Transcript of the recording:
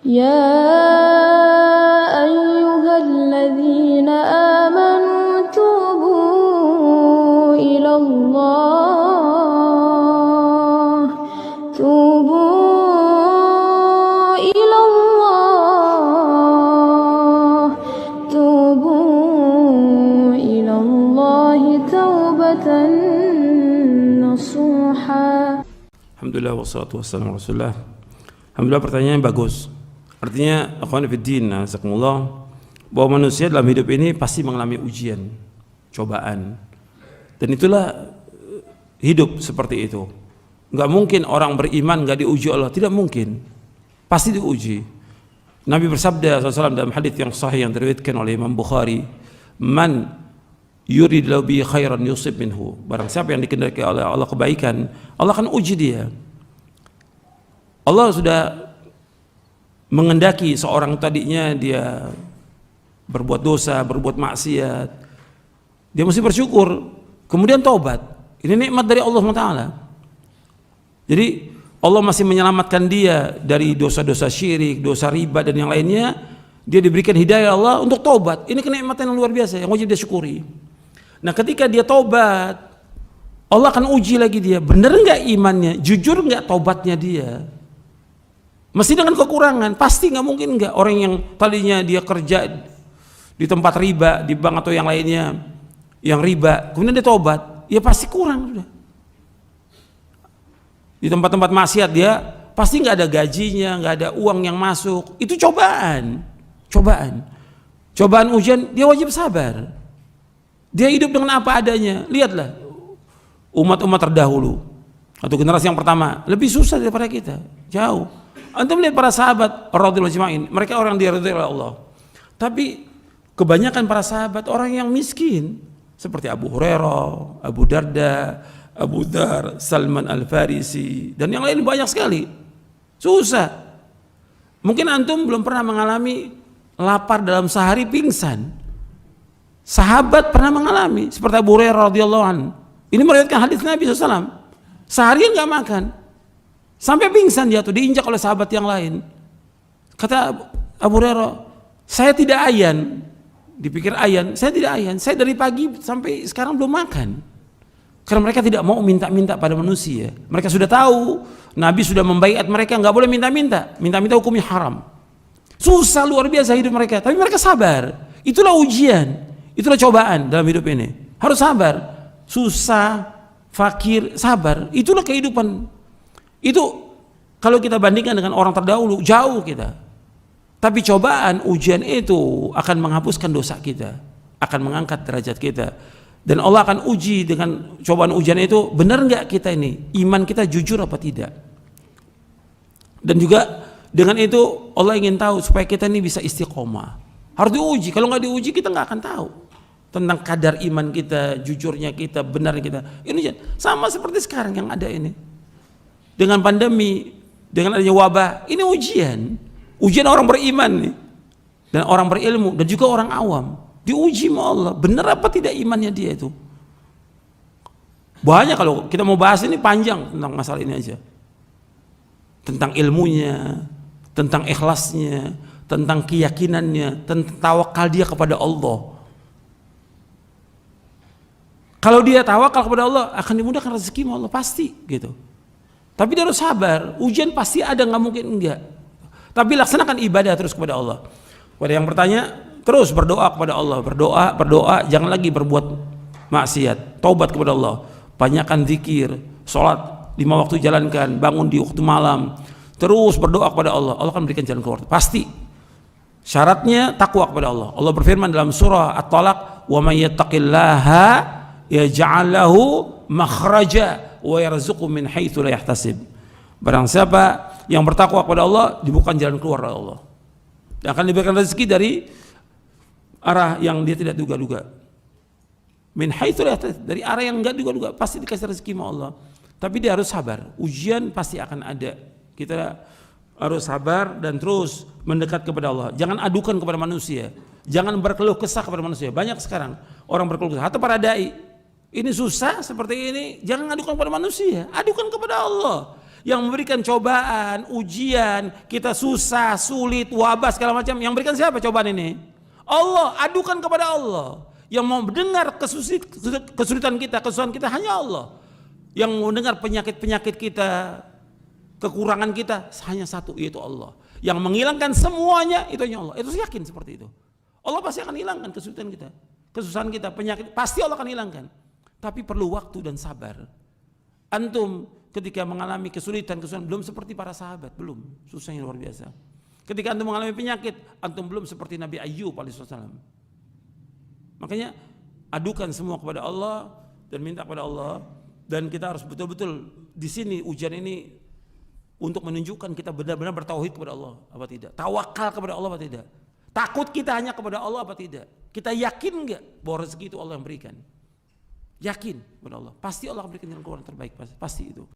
يا أيها الذين آمنوا توبوا إلى الله توبوا إلى الله توبوا إلى الله توبة نصوحا. Alhamdulillah wassalatu wassalamu ala Rasulillah. Alhamdulillah, pertanyaan bagus. Artinya, akhwan fiddin, nazakumullah, bahwa manusia dalam hidup ini pasti mengalami ujian, cobaan. Dan itulah hidup seperti itu. Enggak mungkin orang beriman enggak diuji Allah, tidak mungkin. Pasti diuji. Nabi bersabda SAW dalam hadis yang sahih yang diriwayatkan oleh Imam Bukhari, "Man yuridillahu bi khairan yusib minhu." Barang siapa yang dikehendaki oleh Allah kebaikan, Allah akan uji dia. Allah sudah mengendaki seorang tadinya dia berbuat dosa, berbuat maksiat, dia mesti bersyukur, kemudian taubat. Ini nikmat dari Allah SWT. Jadi Allah masih menyelamatkan dia dari dosa-dosa syirik, dosa riba dan yang lainnya. Dia diberikan hidayah Allah untuk taubat. Ini kenikmatan yang luar biasa yang wajib dia syukuri. Nah, ketika dia taubat, Allah akan uji lagi dia, benar nggak imannya, jujur nggak taubatnya dia. Mesti dengan kekurangan, pasti nggak mungkin nggak. Orang yang tadinya dia kerja di tempat riba, di bank atau yang lainnya, yang riba, kemudian dia taubat, ya pasti kurang sudah. Di tempat-tempat maksiat dia pasti nggak ada gajinya, nggak ada uang yang masuk. Itu cobaan, cobaan ujian. Dia wajib sabar. Dia hidup dengan apa adanya. Lihatlah umat-umat terdahulu atau generasi yang pertama lebih susah daripada kita, jauh. Antum lihat para sahabat radhiyallahu anhum, mereka orang diridhoi oleh Allah. Tapi kebanyakan para sahabat orang yang miskin, seperti Abu Hurairah, Abu Darda, Abu Dzar, Salman Al-Farisi, dan yang lain banyak sekali. Susah. Mungkin antum belum pernah mengalami lapar dalam sehari pingsan. Sahabat pernah mengalami, seperti Abu Hurairah radhiyallahu anhu. Ini meriwayatkan hadis Nabi SAW. Seharian nggak makan, sampai pingsan dia tuh, diinjak oleh sahabat yang lain. Kata Abu Hurairah, saya tidak ayan. Dipikir ayan, saya tidak ayan. Saya dari pagi sampai sekarang belum makan. Karena mereka tidak mau minta-minta pada manusia. Mereka sudah tahu, Nabi sudah membaiat mereka nggak boleh minta-minta. Minta-minta hukumnya haram. Susah luar biasa hidup mereka, tapi mereka sabar. Itulah ujian, itulah cobaan dalam hidup ini. Harus sabar. Susah, fakir, sabar. Itulah kehidupan. Itu kalau kita bandingkan dengan orang terdahulu, jauh kita. Tapi cobaan, ujian itu akan menghapuskan dosa kita, akan mengangkat derajat kita. Dan Allah akan uji dengan cobaan ujian itu, benar nggak kita ini, iman kita jujur apa tidak. Dan juga dengan itu Allah ingin tahu supaya kita ini bisa istiqomah. Harus diuji, kalau nggak diuji kita nggak akan tahu tentang kadar iman kita, jujurnya kita, benarnya kita. Ini sama seperti sekarang yang ada ini. Dengan pandemi, dengan adanya wabah, ini ujian. Ujian orang beriman nih, dan orang berilmu, dan juga orang awam. Diuji sama Allah, benar apa tidak imannya dia itu. Banyak kalau kita mau bahas ini panjang tentang masalah ini aja. Tentang ilmunya, tentang ikhlasnya, tentang keyakinannya, tentang tawakal dia kepada Allah. Kalau dia tawakal kepada Allah, akan dimudahkan rezeki sama Allah, pasti gitu. Tapi dia harus sabar, ujian pasti ada, nggak mungkin enggak. Tapi laksanakan ibadah terus kepada Allah. Pada yang bertanya, terus berdoa kepada Allah, berdoa, jangan lagi berbuat maksiat, taubat kepada Allah, banyakkan zikir, sholat 5 waktu jalankan, bangun di waktu malam, terus berdoa kepada Allah, Allah akan berikan jalan keluar, pasti. Syaratnya takwa kepada Allah. Allah berfirman dalam surah At-Talaq, "Wa may yattaqillaha yaj'al lahu makhraja wa yarzuqhu min haitsu la yahtasib." Barang siapa yang bertakwa kepada Allah, dibukakan jalan keluar oleh Allah. Dan akan diberikan rezeki dari arah yang dia tidak duga-duga. Min haitsu la yahtasib, dari arah yang enggak duga-duga, pasti dikasih rezeki sama Allah. Tapi dia harus sabar. Ujian pasti akan ada. Kita harus sabar dan terus mendekat kepada Allah. Jangan adukan kepada manusia. Jangan berkeluh kesah kepada manusia. Banyak sekarang orang berkeluh kesah. Atau para dai, ini susah seperti ini, jangan adukan kepada manusia, adukan kepada Allah. Yang memberikan cobaan, ujian, kita susah, sulit, wabah segala macam, yang berikan siapa cobaan ini? Allah. Adukan kepada Allah. Yang mau mendengar kesulitan kita, kesusahan kita hanya Allah. Yang mau mendengar penyakit-penyakit kita, kekurangan kita hanya satu, yaitu Allah. Yang menghilangkan semuanya itu hanya Allah. Itu yakin seperti itu. Allah pasti akan hilangkan kesulitan kita, kesusahan kita, penyakit, pasti Allah akan hilangkan. Tapi perlu waktu dan sabar. Antum ketika mengalami kesulitan belum seperti para sahabat, belum, susahnya luar biasa. Ketika antum mengalami penyakit, antum belum seperti Nabi Ayyub alaihissalam. Makanya adukan semua kepada Allah dan minta kepada Allah, dan kita harus betul-betul di sini ujian ini untuk menunjukkan kita benar-benar bertauhid kepada Allah apa tidak, tawakal kepada Allah apa tidak, takut kita hanya kepada Allah apa tidak, kita yakin enggak bahwa rezeki itu Allah yang berikan, yakin kepada Allah, pasti Allah berikan yang terbaik, pasti itu.